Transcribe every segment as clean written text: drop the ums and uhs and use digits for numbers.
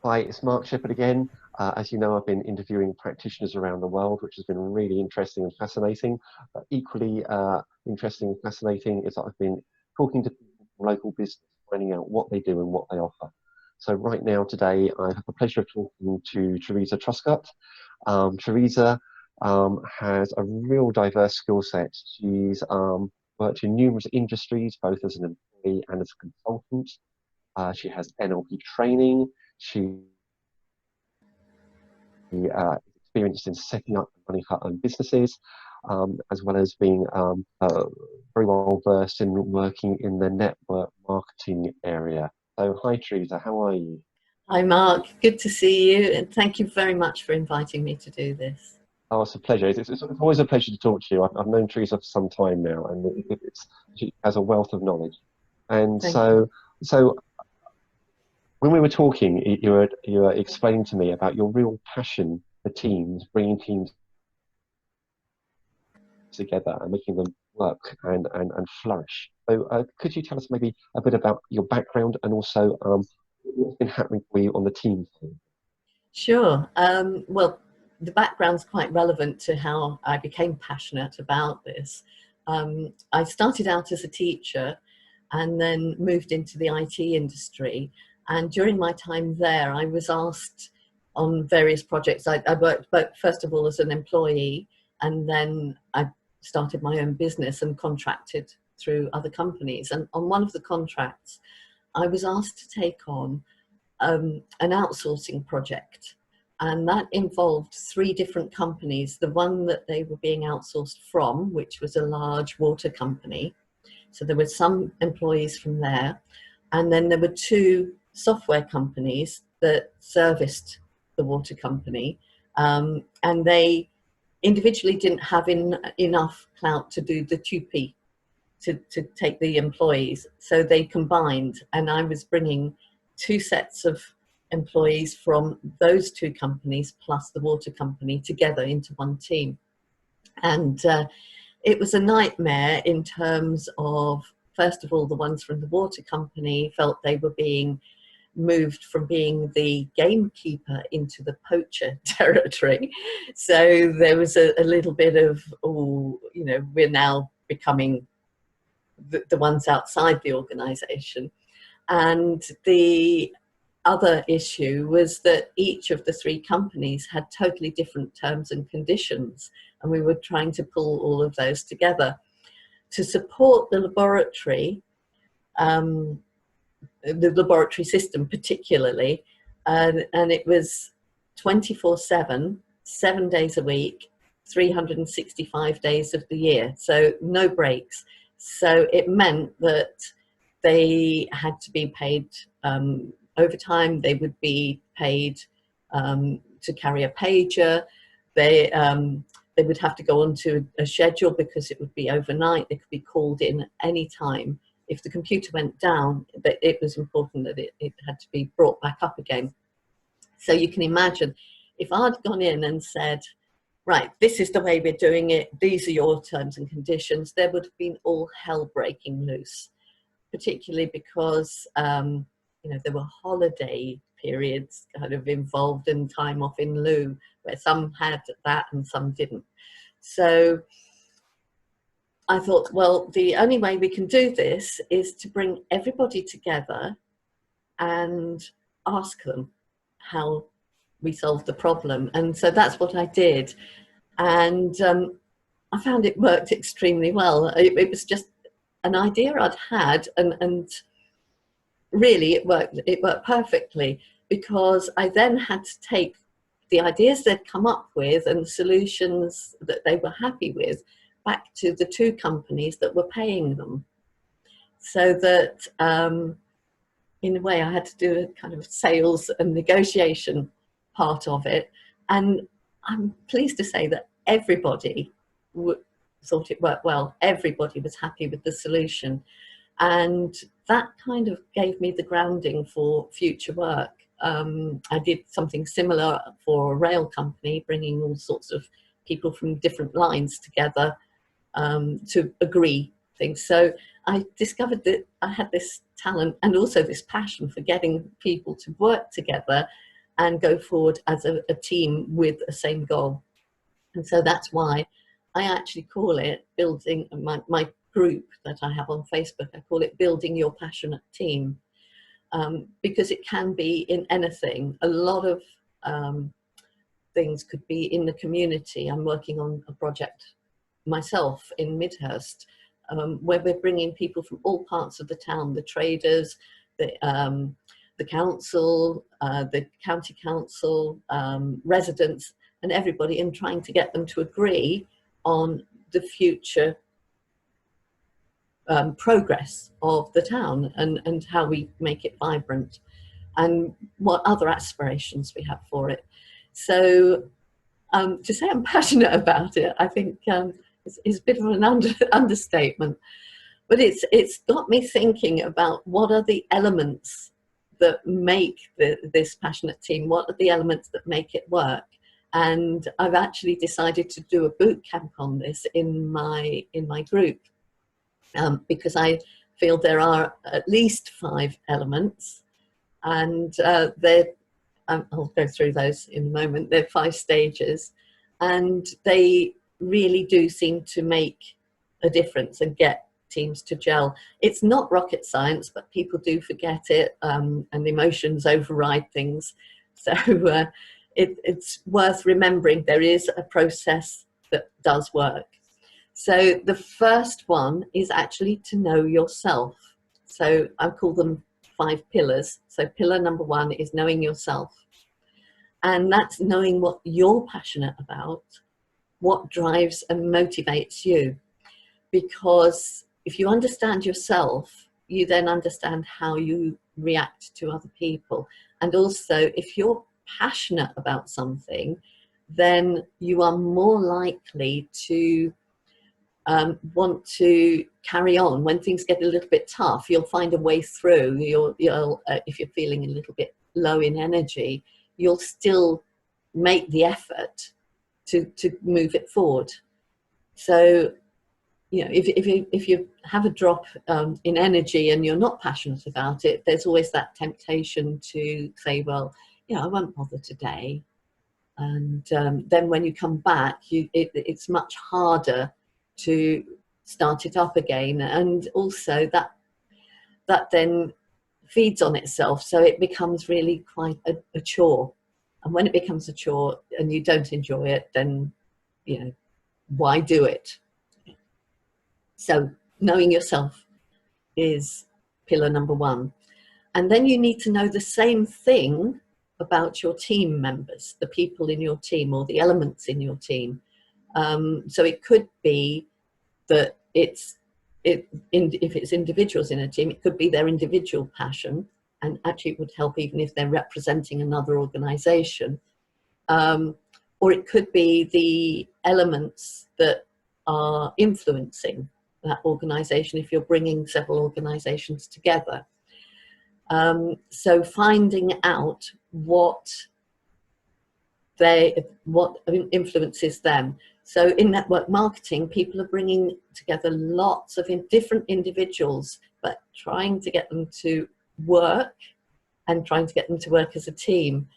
Hi, it's Mark Shepherd again. As you know, I've been interviewing practitioners around the world, which has been really interesting and fascinating. But equally interesting and fascinating is that I've been talking to people from local business, finding out what they do and what they offer. So right now, today, I have the pleasure of talking to Theresa Truscott. Theresa has a real diverse skill set. She's worked in numerous industries, both as an employee and as a consultant. She has NLP training. She experienced in setting up and running her own businesses, as well as being very well versed in working in the network marketing area. So, hi Teresa, how are you? Hi Mark, good to see you, and thank you very much for inviting me to do this. Oh, it's a pleasure. It's always a pleasure to talk to you. I've known Teresa for some time now, and she has a wealth of knowledge. And Thank you. so when we were talking, you were explaining to me about your real passion for teams, bringing teams together and making them work and flourish. So, could you tell us maybe a bit about your background and also what's been happening for you on the team side? Sure. Well, the background's quite relevant to how I became passionate about this. I started out as a teacher and then moved into the IT industry. And during my time there, I was asked on various projects. I worked first of all as an employee, and then I started my own business and contracted through other companies. And on one of the contracts, I was asked to take on an outsourcing project. And that involved three different companies. The one that they were being outsourced from, which was a large water company. So there were some employees from there. And then there were two software companies that serviced the water company. And they individually didn't have enough clout to do the 2P, to take the employees. So they combined, and I was bringing two sets of employees from those two companies plus the water company together into one team. And it was a nightmare in terms of, first of all, the ones from the water company felt they were being moved from being the gamekeeper into the poacher territory. So there was a little bit of, oh, you know, we're now becoming the ones outside the organization. And the other issue was that each of the three companies had totally different terms and conditions, and we were trying to pull all of those together to support the laboratory system particularly, and it was 24/7, 7 days a week, 365 days of the year, so no breaks. So it meant that they had to be paid overtime. They would be paid to carry a pager. They would have to go onto a schedule because it would be overnight. They could be called in any time. If the computer went down, but it was important that it had to be brought back up again. So you can imagine if I'd gone in and said, right, this is the way we're doing it, these are your terms and conditions, there would have been all hell breaking loose, particularly because you know, there were holiday periods kind of involved and time off in lieu, where some had that and some didn't. So I thought, well, the only way we can do this is to bring everybody together and ask them how we solved the problem. And so that's what I did. And I found it worked extremely well. It was just an idea I'd had, and really it worked perfectly, because I then had to take the ideas they'd come up with and the solutions that they were happy with back to the two companies that were paying them. So that in a way I had to do a kind of sales and negotiation part of it. And I'm pleased to say that everybody thought it worked well. Everybody was happy with the solution. And that kind of gave me the grounding for future work. I did something similar for a rail company, bringing all sorts of people from different lines together to agree things. So I discovered that I had this talent and also this passion for getting people to work together and go forward as a team with the same goal. And so that's why I actually call it building, my group that I have on Facebook, I call it Building Your Passionate Team, because it can be in anything. A lot of things could be in the community. I'm working on a project myself in Midhurst, where we're bringing people from all parts of the town, the traders, the council, the county council, residents, and everybody, and trying to get them to agree on the future progress of the town, and how we make it vibrant, and what other aspirations we have for it. So to say I'm passionate about it, I think is a bit of an understatement, but it's got me thinking about what are the elements that make this passionate team, what are the elements that make it work. And I've actually decided to do a boot camp on this in my group, because I feel there are at least 5 elements, and I'll go through those in a moment. They're 5 stages, and they really do seem to make a difference and get teams to gel. It's not rocket science, but people do forget it, and emotions override things. So it's worth remembering there is a process that does work. So the first one is actually to know yourself. So I call them 5 pillars. So pillar number 1 is knowing yourself. And that's knowing what you're passionate about, what drives and motivates you. Because if you understand yourself, you then understand how you react to other people. And also, if you're passionate about something, then you are more likely to want to carry on. When things get a little bit tough, you'll find a way through. If you're feeling a little bit low in energy, you'll still make the effort to move it forward. So, you know, if you have a drop in energy and you're not passionate about it, there's always that temptation to say, well, you know, I won't bother today. And then when you come back, it's much harder to start it up again. And also that then feeds on itself, so it becomes really quite a chore. And when it becomes a chore and you don't enjoy it, then, you know, why do it? So knowing yourself is pillar number 1. And then you need to know the same thing about your team members, the people in your team, or the elements in your team. So it could be that if it's individuals in a team, it could be their individual passion, and actually it would help even if they're representing another organization. Or it could be the elements that are influencing that organization if you're bringing several organizations together. So finding out what influences them. So in network marketing, people are bringing together lots of different individuals, but trying to get them to work and trying to get them to work as a team.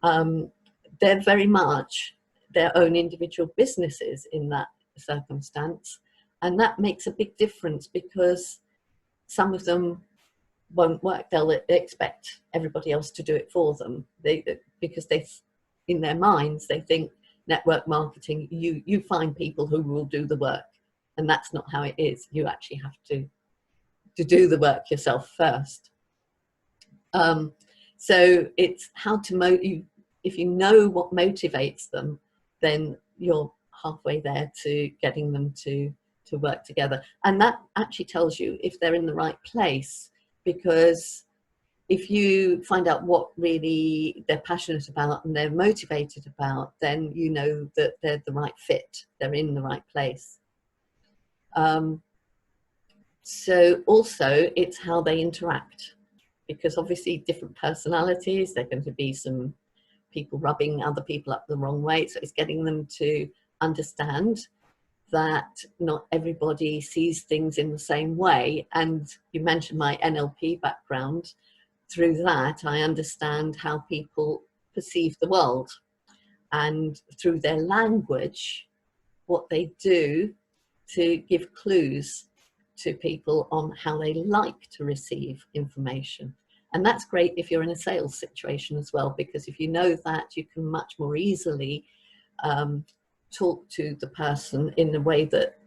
They're very much their own individual businesses in that circumstance. And that makes a big difference, because some of them won't work. They'll expect everybody else to do it for them. Because in their minds, they think network marketing, you find people who will do the work. And that's not how it is. You actually have to do the work yourself first. So it's how to if you know what motivates them, then you're halfway there to getting them to work together. And that actually tells you if they're in the right place, because if you find out what really they're passionate about and they're motivated about, then you know that they're the right fit, they're in the right place. So also it's how they interact, because obviously different personalities, there are going to be some people rubbing other people up the wrong way. So it's getting them to understand that not everybody sees things in the same way. And you mentioned my NLP background. Through that, I understand how people perceive the world, and through their language, what they do to give clues to people on how they like to receive information. And that's great if you're in a sales situation as well, because if you know that, you can much more easily talk to the person in a way that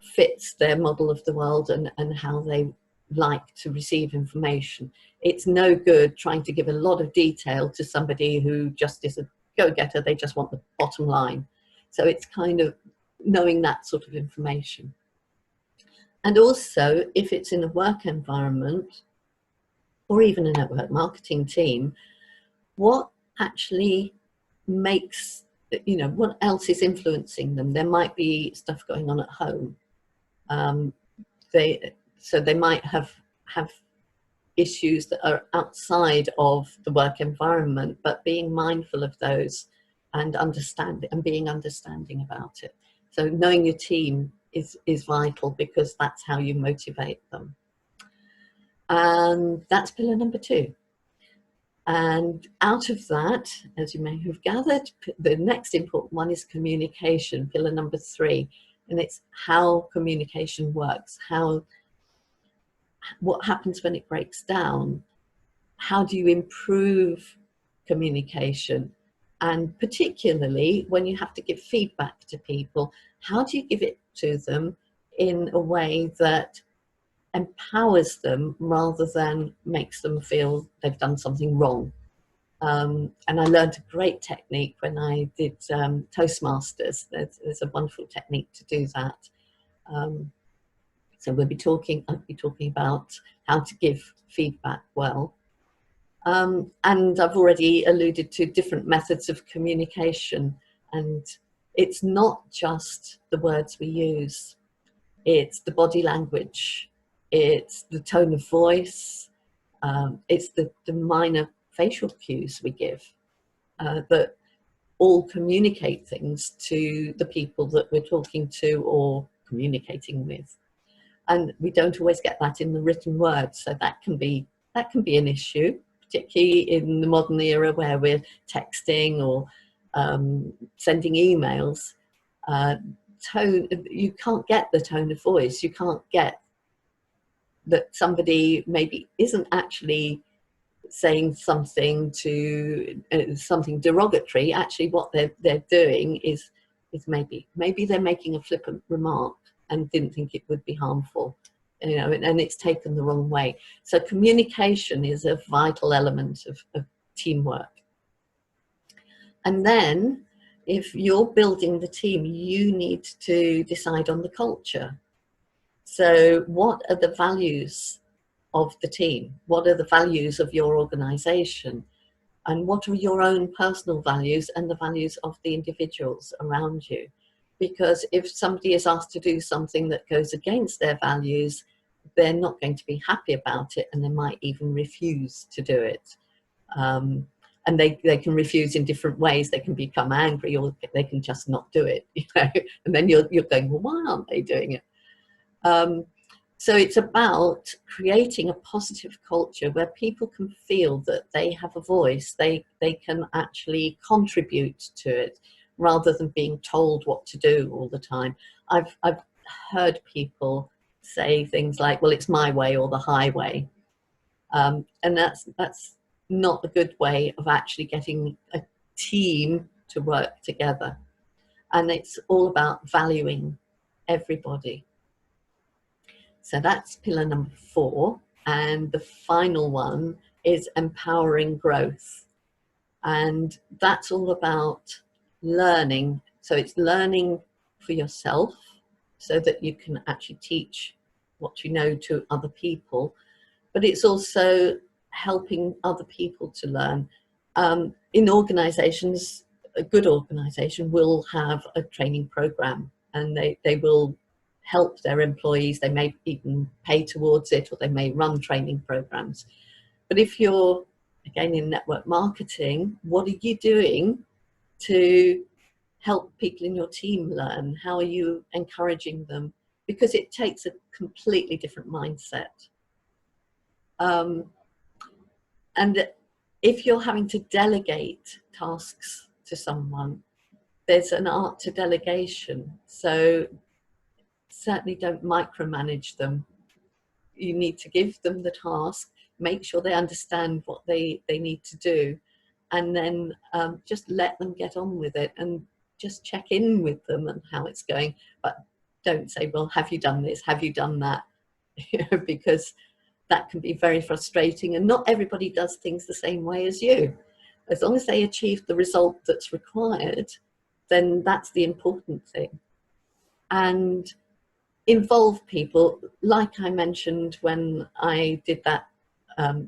fits their model of the world and how they like to receive information. It's no good trying to give a lot of detail to somebody who just is a go-getter. They just want the bottom line. So it's kind of knowing that sort of information. And also, if it's in a work environment or even a network marketing team, what actually makes, you know, what else is influencing them? There might be stuff going on at home. So they might have issues that are outside of the work environment, but being mindful of those and being understanding about it. So knowing your team is vital, because that's how you motivate them. And that's pillar number 2. And out of that, as you may have gathered, the next important one is communication, pillar number 3. And it's how communication works, what happens when it breaks down, how do you improve communication, and particularly when you have to give feedback to people, how do you give it to them in a way that empowers them rather than makes them feel they've done something wrong. And I learned a great technique when I did Toastmasters. There's a wonderful technique to do that. So I'll be talking about how to give feedback well. And I've already alluded to different methods of communication. And it's not just the words we use. It's the body language. It's the tone of voice. It's the minor facial cues we give that all communicate things to the people that we're talking to or communicating with. And we don't always get that in the written word, so that can be an issue, particularly in the modern era where we're texting or sending emails. Tone, you can't get the tone of voice. You can't get that somebody maybe isn't actually saying something to something derogatory. Actually, what they're doing is maybe they're making a flippant remark and didn't think it would be harmful, you know, and it's taken the wrong way. So communication is a vital element of teamwork. And then if you're building the team, you need to decide on the culture. So what are the values of the team? What are the values of your organization? And what are your own personal values and the values of the individuals around you? Because if somebody is asked to do something that goes against their values, they're not going to be happy about it, and they might even refuse to do it. And they can refuse in different ways. They can become angry, or they can just not do it, you know? And then you're going, well, why aren't they doing it? So it's about creating a positive culture where people can feel that they have a voice, they can actually contribute to it rather than being told what to do all the time. I've heard people say things like, well, it's my way or the highway. And that's not a good way of actually getting a team to work together. And it's all about valuing everybody. So that's pillar number 4. And the final one is empowering growth. And that's all about learning. So it's learning for yourself so that you can actually teach what you know to other people. But it's also helping other people to learn. In organizations, a good organization will have a training program, and they will help their employees. They may even pay towards it, or they may run training programs. But if you're, again, in network marketing, what are you doing to help people in your team learn? How are you encouraging them? Because it takes a completely different mindset. And if you're having to delegate tasks to someone, there's an art to delegation. So certainly don't micromanage them. You need to give them the task, make sure they understand what they need to do, and then just let them get on with it, and just check in with them and how it's going. But don't say, well, have you done this? Have you done that? Because that can be very frustrating, and not everybody does things the same way as you. As long as they achieve the result that's required, then that's the important thing. And involve people, like I mentioned when I did that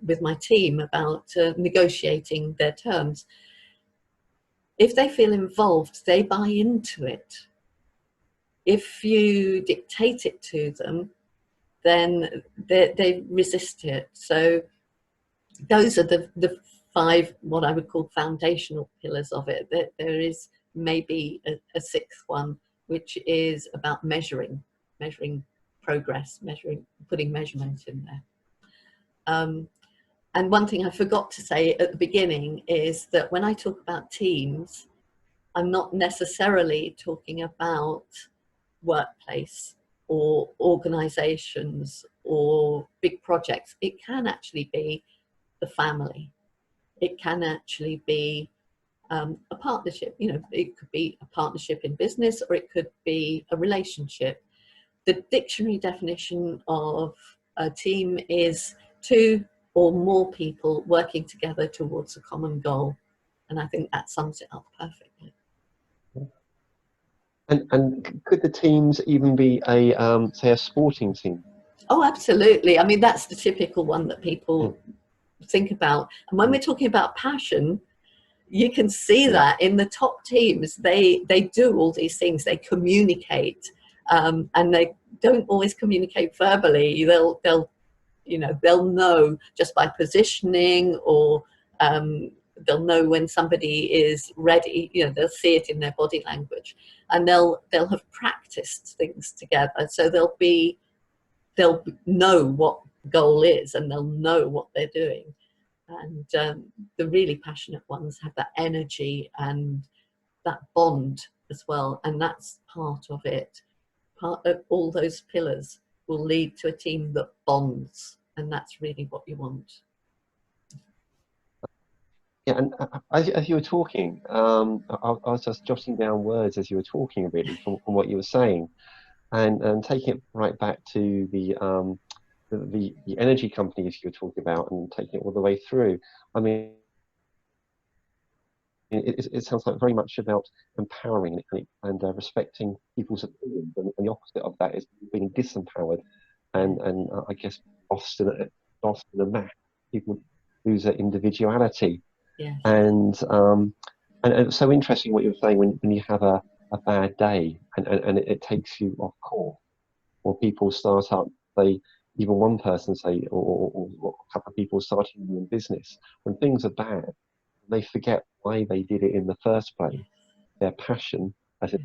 with my team about negotiating their terms. If they feel involved, they buy into it. If you dictate it to them, then they resist it. So those are the 5, what I would call foundational pillars of it. There is maybe a 6th one, which is about measuring progress, putting measurement in there. And one thing I forgot to say at the beginning is that when I talk about teams, I'm not necessarily talking about workplace or organizations or big projects. It can actually be the family. It can actually be a partnership. You know, it could be a partnership in business, or it could be a relationship. The dictionary definition of a team is 2 or more people working together towards a common goal. And I think that sums it up perfectly. And could the teams even be a say a sporting team? Oh, absolutely. I mean, that's the typical one that people think about. And when we're talking about passion, you can see that in the top teams. They do all these things. They communicate, and they don't always communicate verbally. They'll know just by positioning, or they'll know when somebody is ready. You know, they'll see it in their body language, and they'll have practiced things together. So they'll know what goal is, and they'll know what they're doing. And the really passionate ones have that energy and that bond as well, and that's part of it. Part of all those pillars will lead to a team that bonds, and that's really what you want. Yeah, and as you were talking, I was just jotting down words as you were talking, really, from what you were saying, and taking it right back to the energy companies you were talking about, and taking it all the way through. I mean, it sounds like very much about empowering and respecting people's opinions, and the opposite of that is being disempowered, and I guess often a mass people lose their individuality. Yeah. And it's so interesting what you were saying when you have a bad day, and it takes you off course, or people start up, say, even one person, say, or a couple of people starting in business, when things are bad, they forget why they did it in the first place. Their passion, as it's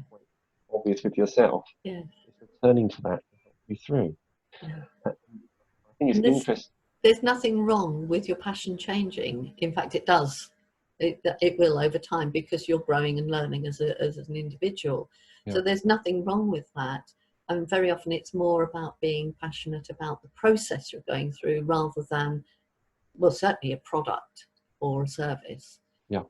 obvious with yourself, is returning to that to help you through. I think it's interesting. There's nothing wrong with your passion changing. In fact, it does. It will over time, because you're growing and learning as an individual. So there's nothing wrong with that. And very often it's more about being passionate about the process you're going through, rather than, well, certainly a product or a service.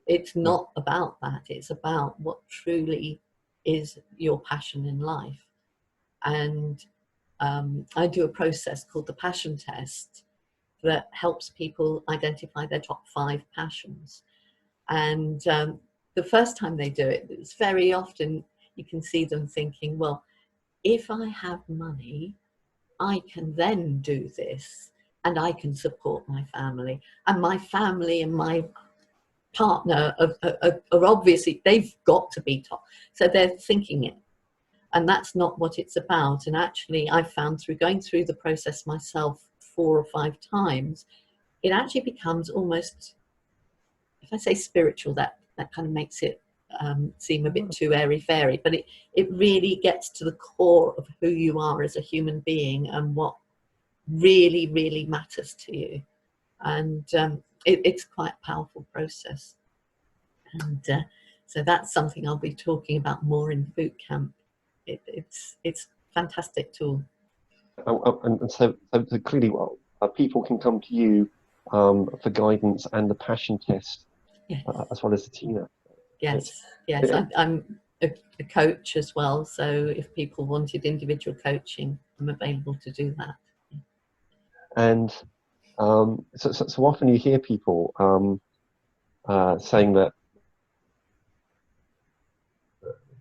It's not about that. It's about what truly is your passion in life. And I do a process called the passion test that helps people identify their top 5 passions. And the first time they do it, it's very often you can see them thinking, well, if I have money, I can then do this, and I can support my family. And my family and my partner are obviously, they've got to be top. So they're thinking it. And that's not what it's about. And actually, I've found through going through the process myself 4 or 5 times, it actually becomes almost, if I say spiritual, that kind of makes it seem a bit too airy-fairy, but it really gets to the core of who you are as a human being and what really, really matters to you. And it's quite a powerful process. And so that's something I'll be talking about more in boot camp. It's a fantastic tool. And so clearly, well, people can come to you for guidance and the passion test Yes, as well as the Tina. yes, yes. I'm a coach as well, so if people wanted individual coaching, I'm available to do that. And so often you hear people saying that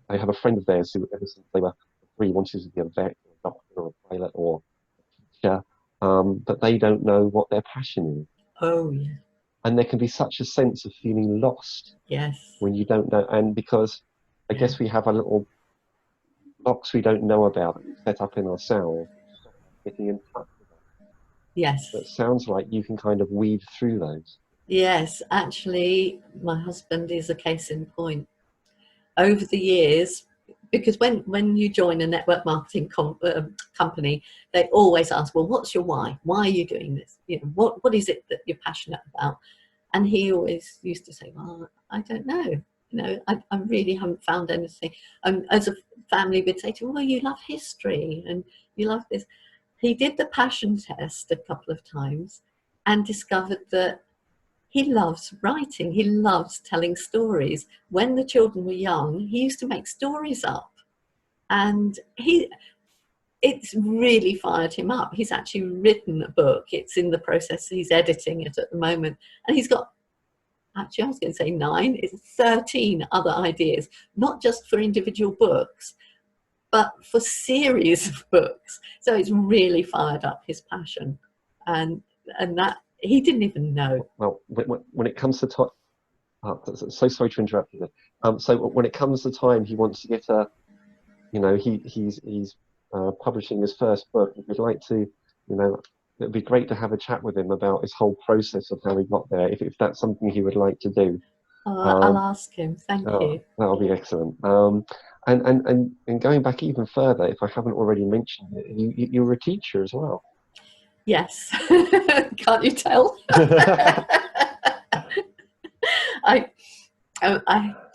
they have a friend of theirs who, ever since they were 3, wanted to be a vet or a doctor or a pilot or a teacher, but they don't know what their passion is. Oh, yeah. And there can be such a sense of feeling lost Yes. when you don't know. And because I Yeah. guess we have a little box we don't know about that we set up in ourselves, getting in touch with that. Yes. But it sounds like you can kind of weed through those. Yes, actually, my husband is a case in point. Over the years, because when you join a network marketing company, they always ask, well, what's your why? Why are you doing this? You know, what is it that you're passionate about? And he always used to say, well, I don't know. You know, I really haven't found anything. As a family, we'd say to him, well, you love history and you love this. He did the passion test a couple of times and discovered that he loves writing. He loves telling stories. When the children were young, he used to make stories up. And it's really fired him up. He's actually written a book. It's in the process. He's editing it at the moment. And he's got, actually, I was going to say 9, it's 13 other ideas, not just for individual books, but for series of books. So it's really fired up his passion. And that he didn't even know. Well, when it comes to time, so sorry to interrupt you. So when it comes to time, he wants to get a, you know, he's publishing his first book. If you'd like to, you know, it'd be great to have a chat with him about his whole process of how he got there. If that's something he would like to do, I'll ask him. Thank you. that'll be excellent. And going back even further, if I haven't already mentioned it, you were a teacher as well. Yes. Can't you tell? I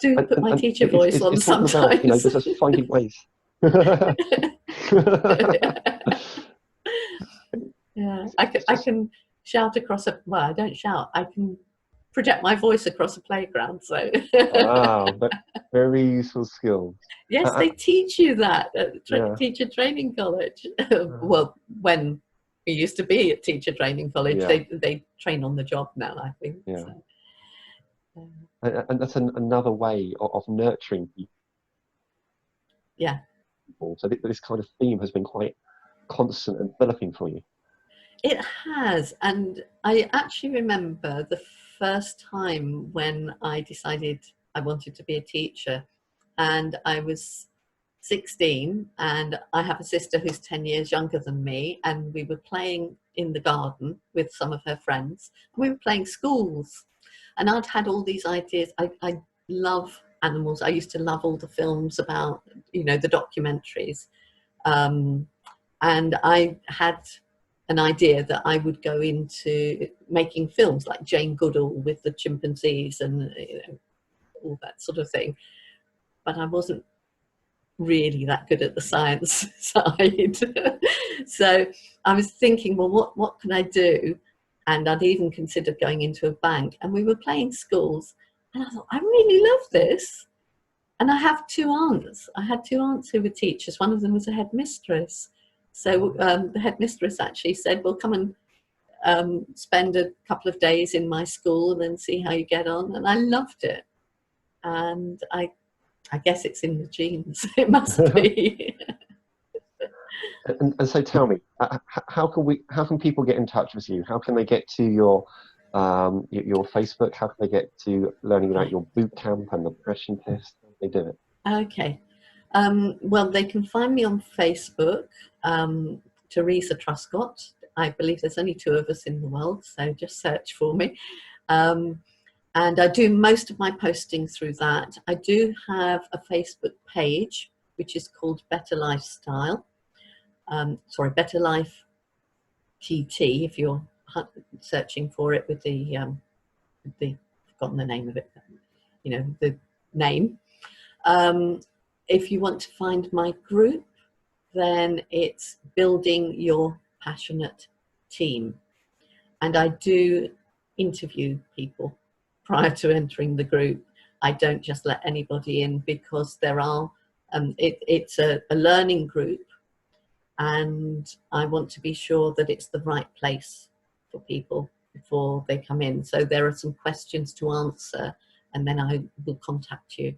do put my teacher voice on sometimes. About, you know, just finding ways. Yeah, I can shout across a, well, I don't shout, I can project my voice across a playground, so. But very useful skills. Yes, they teach you that at teacher training college. Well, when we used to be at teacher training college, they train on the job now, I think. Yeah. So. And that's another way of nurturing people. Yeah. So this kind of theme has been quite constant and developing for you. It has, and I actually remember the first time when I decided I wanted to be a teacher, and I was 16, and I have a sister who's 10 years younger than me, and we were playing in the garden with some of her friends, and we were playing schools, and I'd had all these ideas. I love animals. I used to love all the films about, you know, the documentaries, and I had an idea that I would go into making films like Jane Goodall with the chimpanzees and, you know, all that sort of thing. But I wasn't really that good at the science side. So I was thinking, well, what can I do? And I'd even considered going into a bank. And we were playing schools. And I thought, I really love this. And I have 2 aunts. I had 2 aunts who were teachers. One of them was a headmistress. So the headmistress actually said, well, come and spend a couple of days in my school and then see how you get on. And I loved it. And I guess it's in the genes. It must be. And so tell me, how can people get in touch with you? How can they get to your Facebook? How can they get to learning about your boot camp and the passion test? How do they do it? Okay. Well, they can find me on Facebook, Theresa Truscott. I believe there's only 2 of us in the world, so just search for me. And I do most of my posting through that. I do have a Facebook page, which is called Better Lifestyle. Better Life TT, if you're searching for it with the forgotten the name of it, you know, the name. If you want to find my group, then it's Building Your Passionate Team. And I do interview people prior to entering the group. I don't just let anybody in, because there are, it's a learning group, and I want to be sure that it's the right place for people before they come in. So there are some questions to answer, and then I will contact you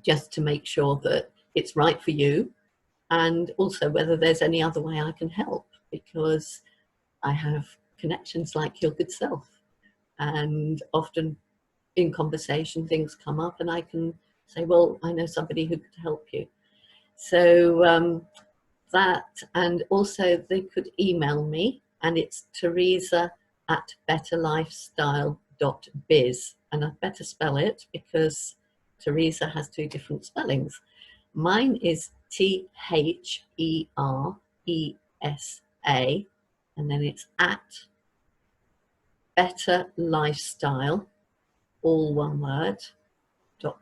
just to make sure that it's right for you, and also whether there's any other way I can help, because I have connections like your good self, and often in conversation things come up and I can say, well, I know somebody who could help you. So that, and also they could email me, and it's Theresa@betterlifestyle.biz, and I'd better spell it because Theresa has two different spellings. Mine is Theresa, and then it's at Better Lifestyle, all one word,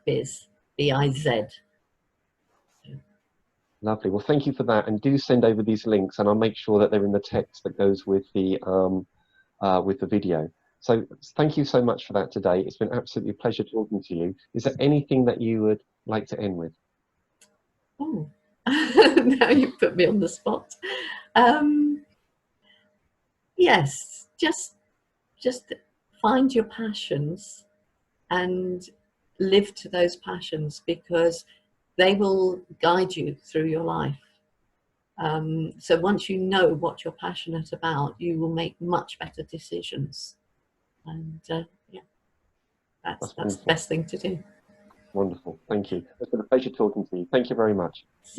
.biz, B-I-Z. Lovely. Well, thank you for that, and do send over these links, and I'll make sure that they're in the text that goes with the video. So thank you so much for that today. It's been absolutely a pleasure talking to you. Is there anything that you would like to end with? Oh, now you put me on the spot. Yes, just find your passions and live to those passions, because they will guide you through your life. So once you know what you're passionate about, you will make much better decisions. And yeah, that's the best thing to do. Wonderful. Thank you. It's been a pleasure talking to you. Thank you very much.